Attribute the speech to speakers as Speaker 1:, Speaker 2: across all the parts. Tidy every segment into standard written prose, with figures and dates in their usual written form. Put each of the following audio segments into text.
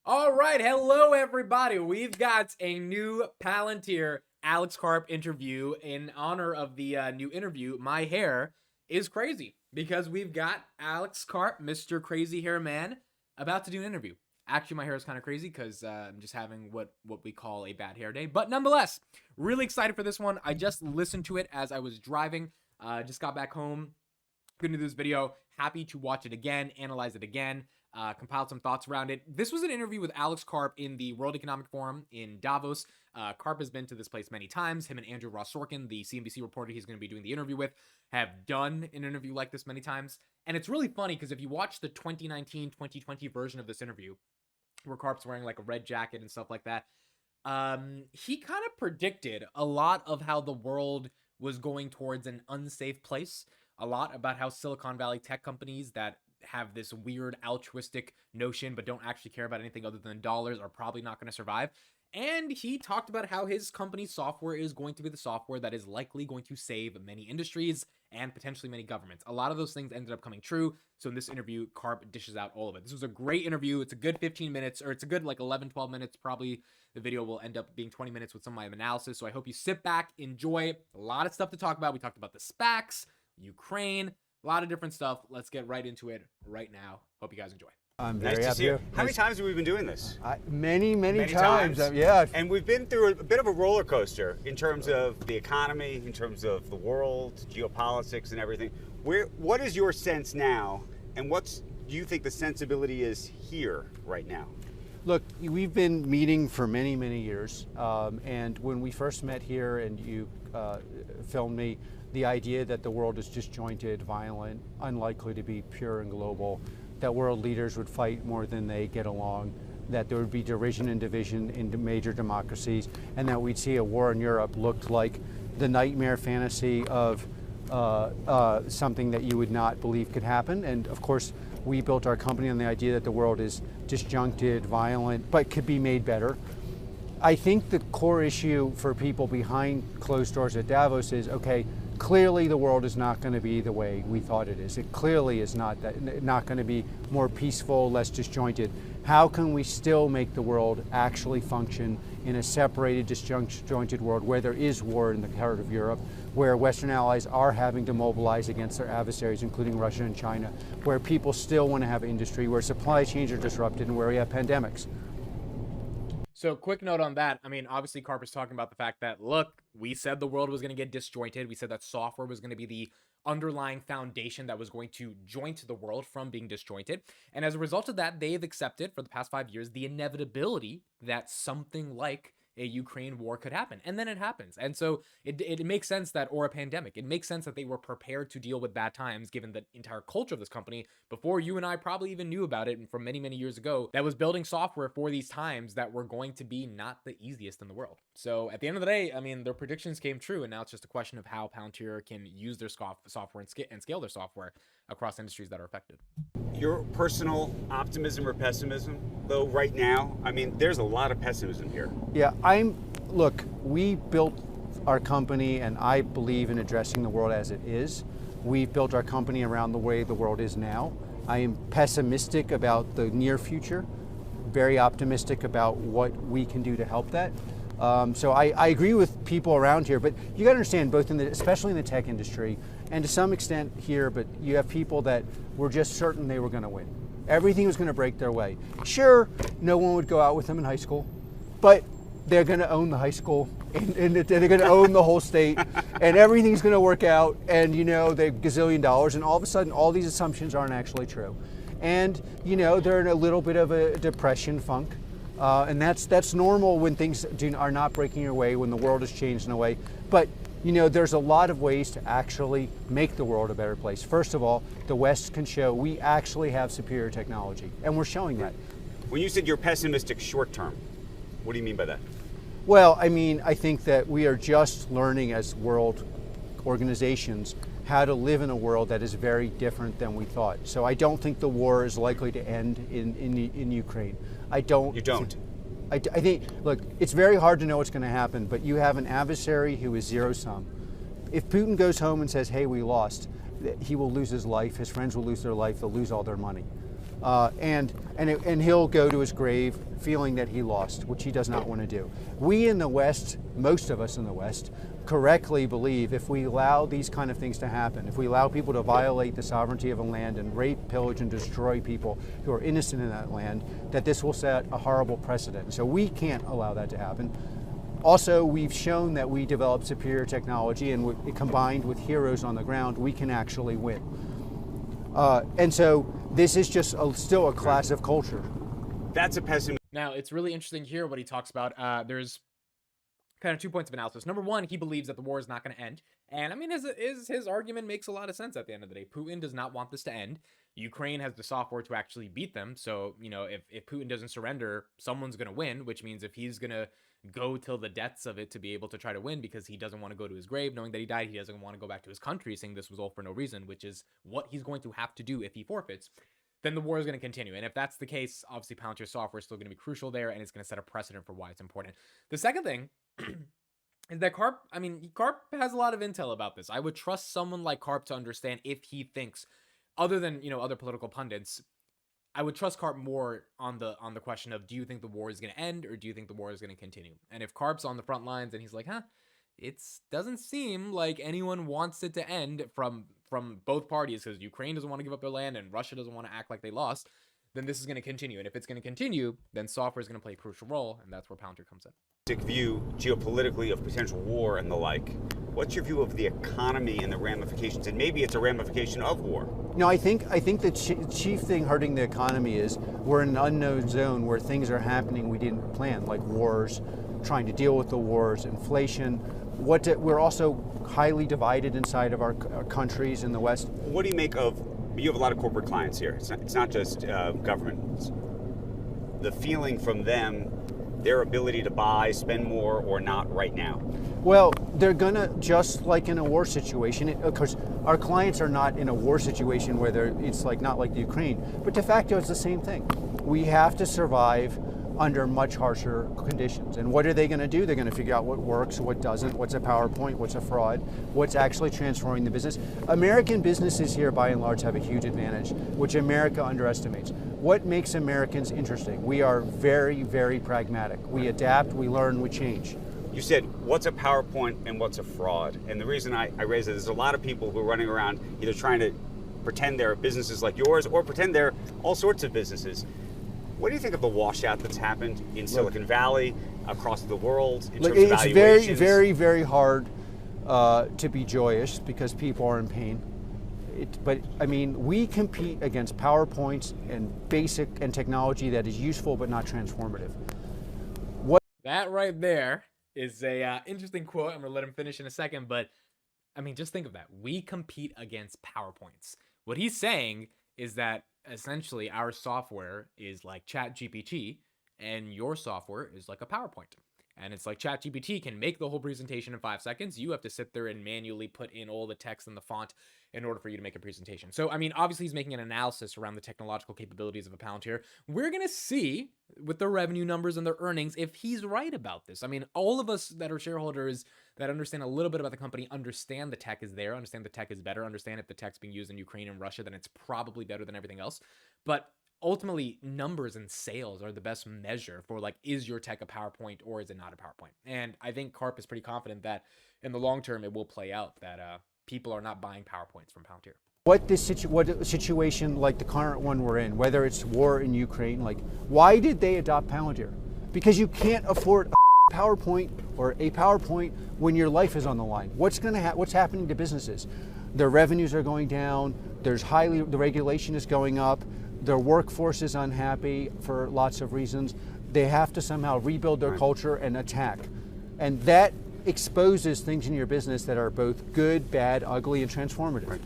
Speaker 1: All right, hello everybody. We've got a new Palantir Alex KARP interview. In honor of the new interview, my hair is crazy because we've got Alex KARP, Mr. Crazy Hair Man, about to do an interview. Actually, my hair is kind of crazy because I'm just having what we call a bad hair day. But nonetheless, really excited for this one. I just listened to it as I was driving. Just got back home. Gonna do this video. Happy to watch it again, analyze it again. Compiled some thoughts around it. This was an interview with Alex KARP in the World Economic Forum in Davos. KARP has been to this place many times. Him and Andrew Ross Sorkin, the CNBC reporter he's going to be doing the interview with, have done an interview like this many times. And it's really funny because if you watch the 2019-2020 version of this interview, where KARP's wearing like a red jacket and stuff like that, he kind of predicted a lot of how the world was going towards an unsafe place. A lot about how Silicon Valley tech companies that have this weird altruistic notion but don't actually care about anything other than dollars are probably not going to survive. And he talked about how his company's software is going to be the software that is likely going to save many industries and potentially many governments. A lot of those things ended up coming true. So in this interview, KARP dishes out all of it. This was a great interview. It's a good 15 minutes, or it's a good like 11, 12 minutes. Probably the video will end up being 20 minutes with some of my analysis. So I hope you sit back, enjoy. A lot of stuff to talk about. We talked about the SPACs, Ukraine, a lot of different stuff. Let's get right into it right now. Hope you guys enjoy.
Speaker 2: I'm very
Speaker 3: Nice to
Speaker 2: happy.
Speaker 3: see you. How many times have we been doing this?
Speaker 2: Many times. Yeah.
Speaker 3: And we've been through a bit of a roller coaster in terms of the economy, in terms of the world, geopolitics, and everything. What is your sense now, and do you think the sensibility is here right now?
Speaker 2: Look, we've been meeting for many years, and when we first met here, and you filmed me, the idea that the world is disjointed, violent, unlikely to be pure and global, that world leaders would fight more than they get along, that there would be derision and division into major democracies, and that we'd see a war in Europe looked like the nightmare fantasy of something that you would not believe could happen. And of course, we built our company on the idea that the world is disjuncted, violent, but could be made better. I think the core issue for people behind closed doors at Davos is, okay, clearly the world is not going to be the way we thought it is. It clearly is not going to be more peaceful, less disjointed. How can we still make the world actually function in a separated, disjointed world where there is war in the heart of Europe, where Western allies are having to mobilize against their adversaries, including Russia and China, where people still want to have industry, where supply chains are disrupted, and where we have pandemics?
Speaker 1: So quick note on that. I mean, obviously KARP is talking about the fact that, look, we said the world was going to get disjointed. We said that software was going to be the underlying foundation that was going to joint the world from being disjointed. And as a result of that, they've accepted for the past 5 years the inevitability that something like a Ukraine war could happen. And then it happens. And so it makes sense that, or a pandemic, it makes sense that they were prepared to deal with bad times given the entire culture of this company before you and I probably even knew about it from many years ago, that was building software for these times that were going to be not the easiest in the world. So at the end of the day, I mean, their predictions came true, and now it's just a question of how Palantir can use their software and scale their software across industries that are affected.
Speaker 3: Your personal optimism or pessimism, though, right now, I mean, there's a lot of pessimism here.
Speaker 2: Yeah, look, we built our company, and I believe in addressing the world as it is. We've built our company around the way the world is now. I am pessimistic about the near future, very optimistic about what we can do to help that. So I agree with people around here, but you got to understand, especially in the tech industry, and to some extent here, but you have people that were just certain they were going to win. Everything was going to break their way. Sure, no one would go out with them in high school, but they're going to own the high school, and they're going to own the whole state, and everything's going to work out, and they're gazillion dollars, and all of a sudden, all these assumptions aren't actually true. And, they're in a little bit of a depression funk. And that's normal when things are not breaking your way, when the world has changed in a way. But there's a lot of ways to actually make the world a better place. First of all, the West can show we actually have superior technology, and we're showing that.
Speaker 3: When you said you're pessimistic short term, what do you mean by that?
Speaker 2: Well, I mean, I think that we are just learning as world organizations how to live in a world that is very different than we thought. So I don't think the war is likely to end in Ukraine. I don't.
Speaker 3: You don't?
Speaker 2: I think, look, it's very hard to know what's going to happen, but you have an adversary who is zero-sum. If Putin goes home and says, hey, we lost, he will lose his life, his friends will lose their life, they'll lose all their money. And he'll go to his grave feeling that he lost, which he does not want to do. We in the West, most of us in the West, correctly believe if we allow these kind of things to happen, if we allow people to violate the sovereignty of a land and rape, pillage, and destroy people who are innocent in that land, that this will set a horrible precedent. So we can't allow that to happen. Also, we've shown that we develop superior technology, and combined with heroes on the ground, we can actually win. And so this is just still a class of culture.
Speaker 3: That's a pessimistic.
Speaker 1: Now, it's really interesting here what he talks about. There's kind of 2 points of analysis. Number one, he believes that the war is not going to end. And I mean, his argument makes a lot of sense at the end of the day. Putin does not want this to end. Ukraine has the software to actually beat them. So, you know, if Putin doesn't surrender, someone's going to win, which means if he's going to go till the depths of it to be able to try to win because he doesn't want to go to his grave knowing that he died, he doesn't want to go back to his country saying this was all for no reason, which is what he's going to have to do if he forfeits, then the war is going to continue. And if that's the case, obviously Palantir software is still going to be crucial there, and it's going to set a precedent for why it's important. The second thing is that KARP, I mean, KARP has a lot of intel about this. I would trust someone like KARP to understand if he thinks, other than, you know, other political pundits, I would trust KARP more on the question of, do you think the war is going to end or do you think the war is going to continue? And if KARP's on the front lines and he's like, it doesn't seem like anyone wants it to end from both parties, because Ukraine doesn't want to give up their land and Russia doesn't want to act like they lost, then this is going to continue. And if it's going to continue, then software is going to play a crucial role, and that's where Palantir comes in.
Speaker 3: View geopolitically of potential war and the like. What's your view of the economy and the ramifications? And maybe it's a ramification of war.
Speaker 2: No, I think the chief thing hurting the economy is we're in an unknown zone where things are happening we didn't plan, like wars, trying to deal with the wars, inflation. We're also highly divided inside of our countries in the West.
Speaker 3: What do you make of, you have a lot of corporate clients here. It's not just government. It's the feeling from them, their ability to buy, spend more or not right now.
Speaker 2: Well, they're gonna, just like in a war situation, of course, our clients are not in a war situation where it's like not like the Ukraine, but de facto it's the same thing. We have to survive under much harsher conditions. And what are they going to do? They're going to figure out what works, what doesn't, what's a PowerPoint, what's a fraud, what's actually transforming the business. American businesses here, by and large, have a huge advantage, which America underestimates. What makes Americans interesting? We are very, very pragmatic. We adapt, we learn, we change.
Speaker 3: You said, what's a PowerPoint and what's a fraud? And the reason I raise it is there's a lot of people who are running around either trying to pretend they're businesses like yours or pretend they're all sorts of businesses. What do you think of the washout that's happened in Silicon Valley, across the world, in terms of valuations?
Speaker 2: It's very, very, very hard to be joyous because people are in pain. But I mean, we compete against PowerPoints and basic and technology that is useful but not transformative.
Speaker 1: That right there is a interesting quote. I'm going to let him finish in a second, but I mean, just think of that. We compete against PowerPoints. What he's saying is that essentially our software is like ChatGPT and your software is like a PowerPoint. And it's like ChatGPT can make the whole presentation in 5 seconds. You have to sit there and manually put in all the text and the font in order for you to make a presentation. So, I mean, obviously he's making an analysis around the technological capabilities of a Palantir. We're going to see with their revenue numbers and their earnings if he's right about this. I mean, all of us that are shareholders that understand a little bit about the company understand the tech is there, understand the tech is better, understand if the tech's being used in Ukraine and Russia, then it's probably better than everything else. But ultimately, numbers and sales are the best measure for, like, is your tech a PowerPoint or is it not a PowerPoint? And I think KARP is pretty confident that in the long term, it will play out that people are not buying PowerPoints from Palantir.
Speaker 2: What situation like the current one we're in, whether it's war in Ukraine, like, why did they adopt Palantir? Because you can't afford a PowerPoint or a PowerPoint when your life is on the line. What's happening to businesses? Their revenues are going down. The regulation is going up. Their workforce is unhappy for lots of reasons. They have to somehow rebuild their culture and attack. And that exposes things in your business that are both good, bad, ugly, and transformative.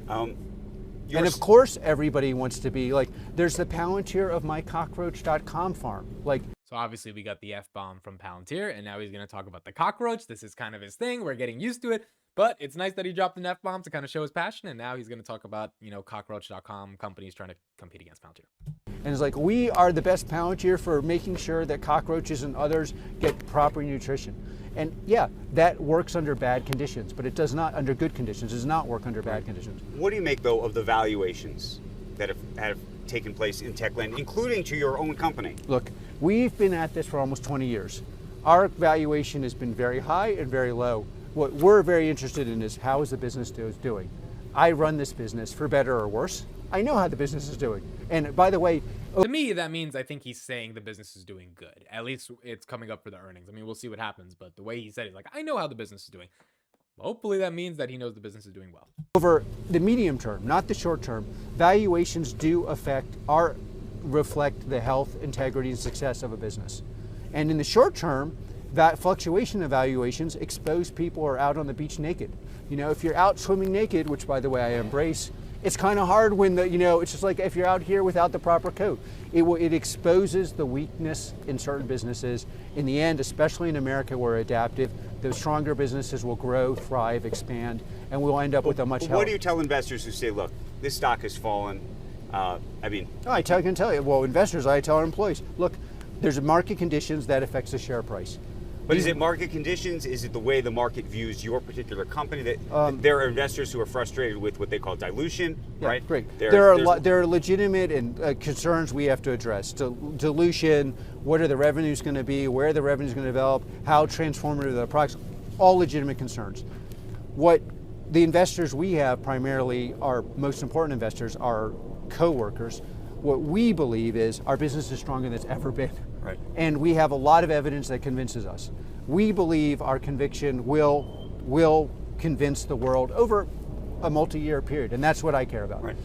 Speaker 2: And of course, everybody wants to be like, there's the Palantir of my cockroach.com farm. Like,
Speaker 1: so obviously we got the F-bomb from Palantir, and now he's going to talk about the cockroach. This is kind of his thing. We're getting used to it. But it's nice that he dropped an F-bomb to kind of show his passion, and now he's going to talk about, you know, cockroach.com companies trying to compete against Palantir.
Speaker 2: And it's like, we are the best Palantir for making sure that cockroaches and others get proper nutrition. And yeah, that works under bad conditions, but it does not under good conditions. It does not work under bad conditions.
Speaker 3: What do you make, though, of the valuations that have taken place in tech land, including to your own company?
Speaker 2: Look, we've been at this for almost 20 years. Our valuation has been very high and very low. What we're very interested in is how is the business doing. I run this business for better or worse. I know how the business is doing. And by the way,
Speaker 1: To me, that means I think he's saying the business is doing good. At least it's coming up for the earnings. I mean, we'll see what happens, but the way he said it, like, I know how the business is doing. Hopefully that means that he knows the business is doing well.
Speaker 2: over the medium term, not the short term, valuations do reflect the health, integrity, and success of a business. And in the short term, that fluctuation of valuations expose people who are out on the beach naked. You know, if you're out swimming naked, which by the way I embrace, it's kind of hard when it's just like if you're out here without the proper coat. It exposes the weakness in certain businesses. In the end, especially in America, we're adaptive. The stronger businesses will grow, thrive, expand, and we'll end up with a much healthier.
Speaker 3: What do you tell investors who say, look, this stock has fallen?
Speaker 2: I can tell you, well, investors, I tell our employees, look, there's market conditions that affects the share price.
Speaker 3: But is it market conditions? Is it the way the market views your particular company? That there are investors who are frustrated with what they call dilution,
Speaker 2: yeah,
Speaker 3: right?
Speaker 2: Great. There are legitimate and concerns we have to address. Dilution, what are the revenues going to be? Where are the revenues going to develop? How transformative are the products? All legitimate concerns. What the investors we have, primarily our most important investors, are co-workers. What we believe is our business is stronger than it's ever been.
Speaker 3: Right.
Speaker 2: And we have a lot of evidence that convinces us. We believe our conviction will convince the world over a multi-year period, and that's what I care about.
Speaker 3: Right.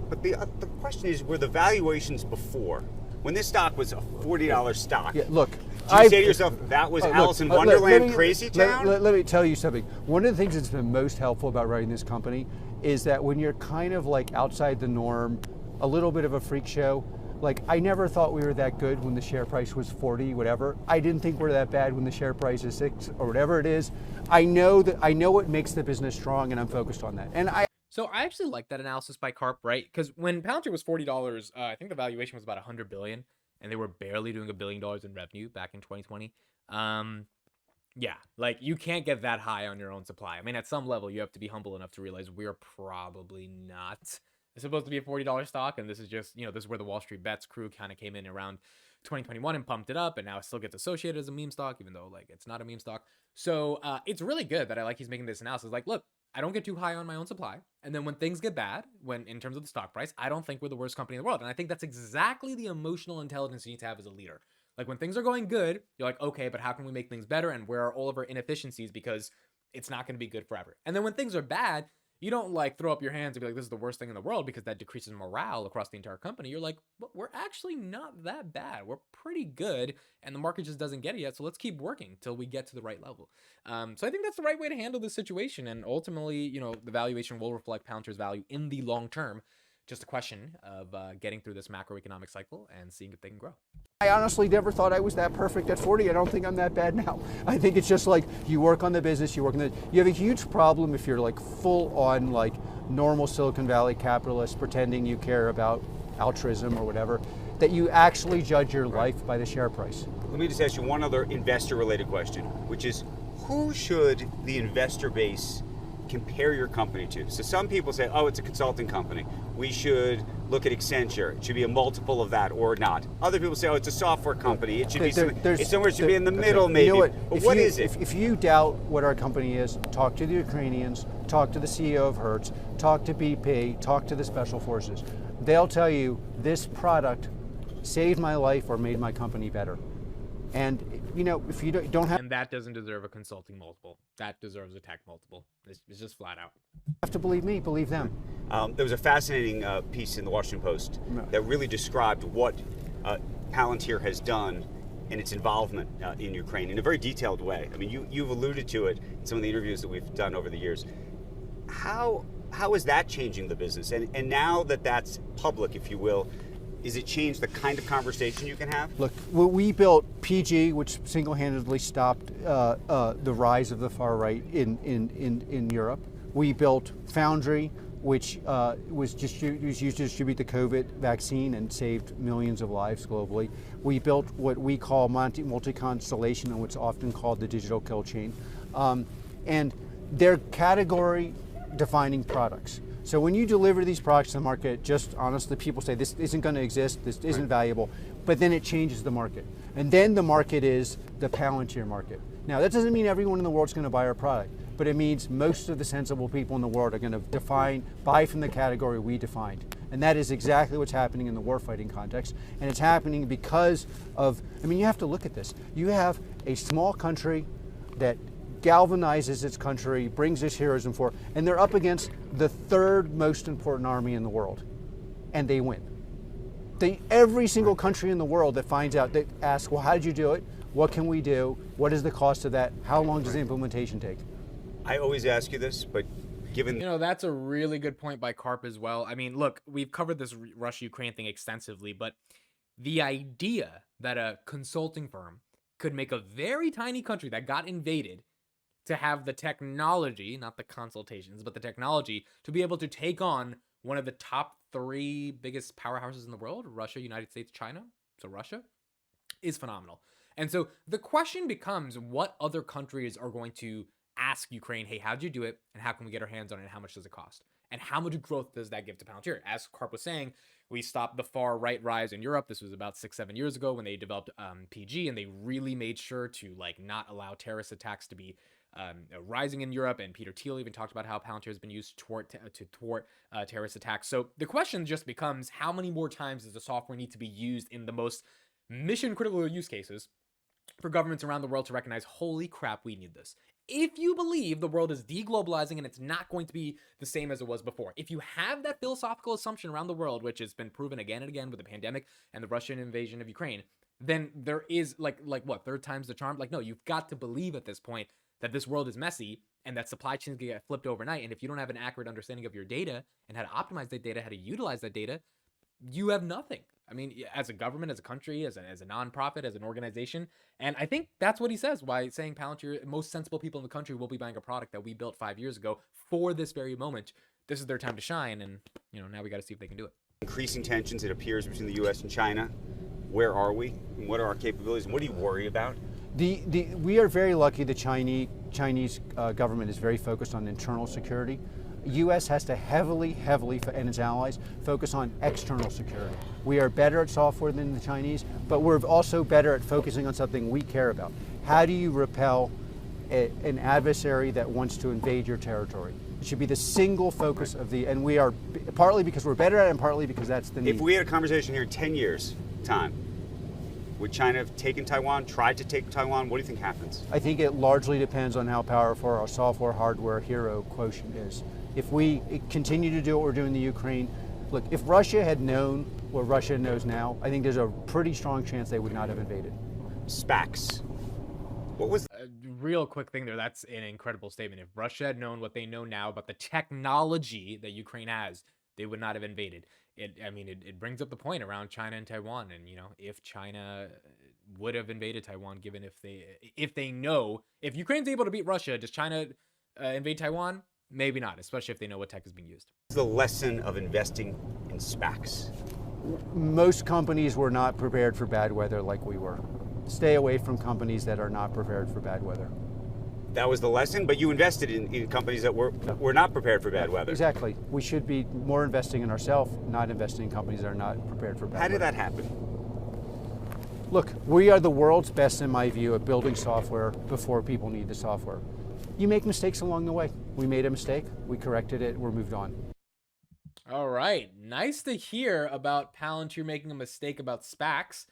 Speaker 3: But the question is, were the valuations before, when this stock was a $40 stock?
Speaker 2: Yeah, look,
Speaker 3: do you say to yourself, that was Alice in Wonderland, crazy town?
Speaker 2: Let me tell you something. One of the things that's been most helpful about running this company is that when you're kind of like outside the norm, a little bit of a freak show, like I never thought we were that good when the share price was 40, whatever. I didn't think we're that bad when the share price is 6 or whatever it is. I know what makes the business strong, and I'm focused on that.
Speaker 1: So I actually like that analysis by KARP, right? Because when Palantir was $40, I think the valuation was about $100 billion, and they were barely doing $1 billion in revenue back in 2020. Yeah, like you can't get that high on your own supply. I mean, at some level, you have to be humble enough to realize we're probably not. It's supposed to be a $40 stock, and this is just, this is where the Wall Street Bets crew kind of came in around 2021 and pumped it up, and now it still gets associated as a meme stock, even though like it's not a meme stock. So it's really good that I like he's making this analysis. Like, look, I don't get too high on my own supply, and then when things get bad, when in terms of the stock price, I don't think we're the worst company in the world, and I think that's exactly the emotional intelligence you need to have as a leader. Like when things are going good, you're like, okay, but how can we make things better, and where are all of our inefficiencies, because it's not going to be good forever. And then when things are bad, you don't like throw up your hands and be like, this is the worst thing in the world, because that decreases morale across the entire company. You're like, well, we're actually not that bad. We're pretty good, and the market just doesn't get it yet. So let's keep working till we get to the right level. So I think that's the right way to handle this situation. And ultimately, the valuation will reflect Palantir's value in the long term. Just a question of getting through this macroeconomic cycle and seeing if they can grow.
Speaker 2: I honestly never thought I was that perfect at 40. I don't think I'm that bad now. I think it's just like you work on the business, you have a huge problem if you're like full on like normal Silicon Valley capitalist pretending you care about altruism or whatever, that you actually judge your life by the share price.
Speaker 3: Let me just ask you one other investor related question, which is who should the investor base compare your company to? So some people say, oh, it's a consulting company. We should look at Accenture. It should be a multiple of that or not. Other people say, oh, it's a software company. It should be somewhere it should be in the middle, maybe.
Speaker 2: You know what?
Speaker 3: But what is it?
Speaker 2: If you doubt what our company is, talk to the Ukrainians, talk to the CEO of Hertz, talk to BP, talk to the Special Forces. They'll tell you this product saved my life or made my company better. And if you don't have...
Speaker 1: And that doesn't deserve a consulting multiple. That deserves a tech multiple. It's just flat out.
Speaker 2: Have to believe me, believe them.
Speaker 3: There was a fascinating piece in the Washington Post that really described what Palantir has done and its involvement in Ukraine in a very detailed way. I mean, you've alluded to it in some of the interviews that we've done over the years. How is that changing the business? And now that that's public, if you will, is it changed the kind of conversation you can have?
Speaker 2: Look, we built PG, which single-handedly stopped the rise of the far right in Europe. We built Foundry, which was used to distribute the COVID vaccine and saved millions of lives globally. We built what we call multi-constellation, and what's often called the digital kill chain. And they're category-defining products. So when you deliver these products to the market, just honestly, people say this isn't going to exist, this isn't valuable, but then it changes the market. And then the market is the Palantir market. Now that doesn't mean everyone in the world is going to buy our product, but it means most of the sensible people in the world are going to buy from the category we defined. And that is exactly what's happening in the warfighting context. And it's happening because of, I mean, you have to look at this. You have a small country that galvanizes its country, brings its heroism forward, and they're up against the third most important army in the world, and they win. Every single country in the world that finds out, they ask, well, how did you do it? What can we do? What is the cost of that? How long does the implementation take?
Speaker 3: I always ask you this, but given
Speaker 1: That's a really good point by KARP as well. I mean, look, we've covered this Russia-Ukraine thing extensively, but the idea that a consulting firm could make a very tiny country that got invaded to have the technology, not the consultations, but the technology to be able to take on one of the top 3 biggest powerhouses in the world, Russia, United States, China, so Russia, is phenomenal. And so the question becomes, what other countries are going to ask Ukraine, hey, how'd you do it? And how can we get our hands on it? And how much does it cost? And how much growth does that give to Palantir? As KARP was saying, we stopped the far right rise in Europe. This was about 6-7 years ago when they developed PG, and they really made sure to not allow terrorist attacks to be rising in Europe. And Peter Thiel even talked about how Palantir has been used to thwart terrorist attacks. So the question just becomes, how many more times does the software need to be used in the most mission critical use cases for governments around the world to recognize, holy crap, we need this? If you believe the world is deglobalizing and it's not going to be the same as it was before, if you have that philosophical assumption around the world, which has been proven again and again with the pandemic and the Russian invasion of Ukraine, then there is what, third time's the charm? No, you've got to believe at this point that this world is messy and that supply chains can get flipped overnight. And if you don't have an accurate understanding of your data and how to optimize that data, how to utilize that data, you have nothing. I mean, as a government, as a country, as a nonprofit, as an organization. And I think that's what he says, why saying Palantir, most sensible people in the country will be buying a product that we built 5 years ago for this very moment. This is their time to shine. And, now we got to see if they can do it.
Speaker 3: increasing tensions, it appears, between the U.S. and China, where are we? And what are our capabilities? And what do you worry about?
Speaker 2: We are very lucky. The Chinese government is very focused on internal security. U.S. has to heavily, and its allies, focus on external security. We are better at software than the Chinese, but we're also better at focusing on something we care about. How do you repel an adversary that wants to invade your territory? It should be the single focus of and we are, partly because we're better at it and partly because that's the need.
Speaker 3: If we had a conversation here in 10 years' time, would China have taken Taiwan, tried to take Taiwan? What do you think happens?
Speaker 2: I think it largely depends on how powerful our software hardware hero quotient is. If we continue to do what we're doing in the Ukraine, look, if Russia had known what Russia knows now, I think there's a pretty strong chance they would not have invaded.
Speaker 3: SPACs. What was
Speaker 1: A real quick thing there, that's an incredible statement. If Russia had known what they know now about the technology that Ukraine has, they would not have invaded. It brings up the point around China and Taiwan, and if China would have invaded Taiwan, given if they know, if Ukraine's able to beat Russia, does China invade Taiwan? Maybe not, especially if they know what tech is being used.
Speaker 3: the lesson of investing in SPACs?
Speaker 2: Most companies were not prepared for bad weather like we were. Stay away from companies that are not prepared for bad weather.
Speaker 3: That was the lesson, but you invested in companies that were not prepared for bad weather.
Speaker 2: Exactly. We should be more investing in ourselves, not investing in companies that are not prepared for bad weather.
Speaker 3: How did that happen?
Speaker 2: Look, we are the world's best, in my view, at building software before people need the software. You make mistakes along the way. We made a mistake, we corrected it, we're moved on.
Speaker 1: All right, nice to hear about Palantir making a mistake about SPACs.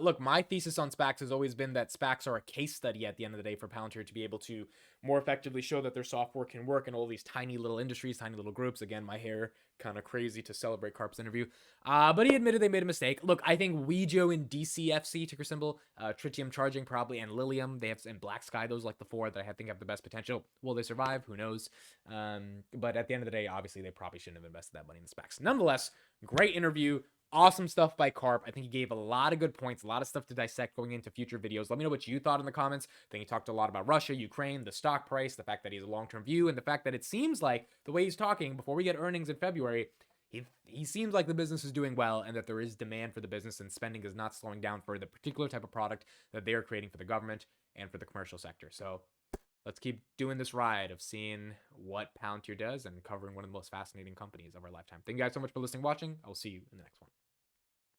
Speaker 1: Look, my thesis on SPACs has always been that SPACs are a case study at the end of the day for Palantir to be able to more effectively show that their software can work in all these tiny little industries, tiny little groups. Again, my hair kind of crazy to celebrate KARP's interview. But he admitted they made a mistake. Look, I think Wejo and DCFC, ticker symbol, Tritium Charging probably, and Lilium, they have, and Black Sky, those are like the four that I think have the best potential. Will they survive? Who knows? But at the end of the day, obviously, they probably shouldn't have invested that money in the SPACs. Nonetheless, great interview. Awesome stuff by KARP. I think he gave a lot of good points, a lot of stuff to dissect going into future videos. Let me know what you thought in the comments. I think he talked a lot about Russia, Ukraine, the stock price, the fact that he has a long-term view, and the fact that it seems like the way he's talking before we get earnings in February, he seems like the business is doing well and that there is demand for the business and spending is not slowing down for the particular type of product that they are creating for the government and for the commercial sector. So let's keep doing this ride of seeing what Palantir does and covering one of the most fascinating companies of our lifetime. Thank you guys so much for listening and watching. I will see you in the next one.